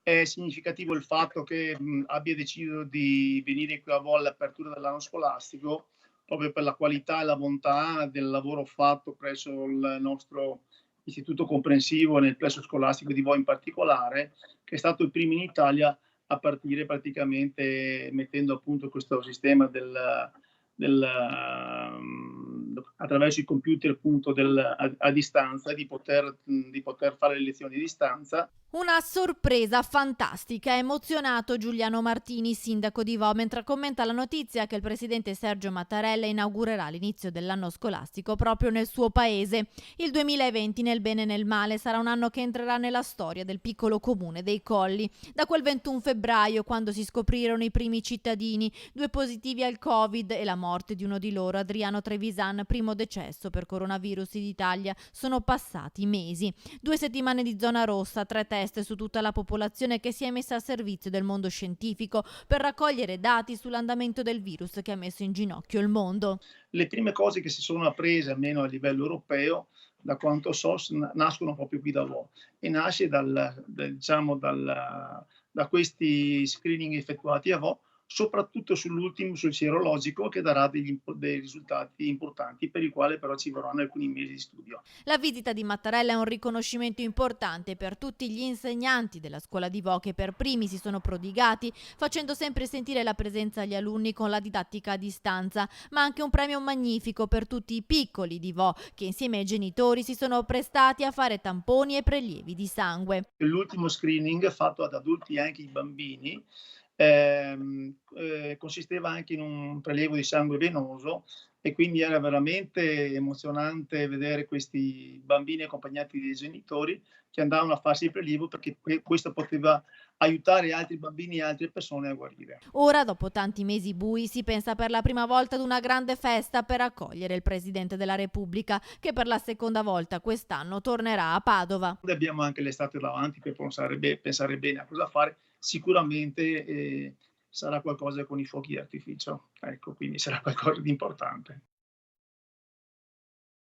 È significativo il fatto che, abbia deciso di venire qui a Vol all'apertura dell'anno scolastico, proprio per la qualità e la bontà del lavoro fatto presso il nostro istituto comprensivo e nel plesso scolastico di Vo in particolare, che è stato il primo in Italia a partire praticamente mettendo a punto questo sistema attraverso i computer appunto a distanza, di poter fare le lezioni a distanza. Una sorpresa fantastica, ha emozionato Giuliano Martini, sindaco di Vo, mentre commenta la notizia che il presidente Sergio Mattarella inaugurerà l'inizio dell'anno scolastico proprio nel suo paese. Il 2020, nel bene e nel male, sarà un anno che entrerà nella storia del piccolo comune dei Colli. Da quel 21 febbraio, quando si scoprirono i primi cittadini, 2 positivi al Covid e la morte di uno di loro, Adriano Trevisan, primo decesso per coronavirus in Italia, sono passati mesi. 2 settimane di zona rossa, 3 test su tutta la popolazione che si è messa a servizio del mondo scientifico per raccogliere dati sull'andamento del virus che ha messo in ginocchio il mondo. Le prime cose che si sono apprese, almeno a livello europeo, da quanto so, nascono proprio qui da Vo e nasce da questi screening effettuati a Vo, soprattutto sull'ultimo, sul sierologico, che darà dei risultati importanti, per i quali però ci vorranno alcuni mesi di studio. La visita di Mattarella è un riconoscimento importante per tutti gli insegnanti della scuola di Vo che per primi si sono prodigati, facendo sempre sentire la presenza agli alunni con la didattica a distanza, ma anche un premio magnifico per tutti i piccoli di Vo che insieme ai genitori si sono prestati a fare tamponi e prelievi di sangue. L'ultimo screening fatto ad adulti e anche ai bambini, consisteva anche in un prelievo di sangue venoso e quindi era veramente emozionante vedere questi bambini accompagnati dai genitori che andavano a farsi il prelievo perché questo poteva aiutare altri bambini e altre persone a guarire. Ora, dopo tanti mesi bui, si pensa per la prima volta ad una grande festa per accogliere il Presidente della Repubblica, che per la seconda volta quest'anno tornerà a Padova. Abbiamo anche l'estate davanti per pensare bene a cosa fare. Sicuramente sarà qualcosa con i fuochi d'artificio, ecco, quindi sarà qualcosa di importante.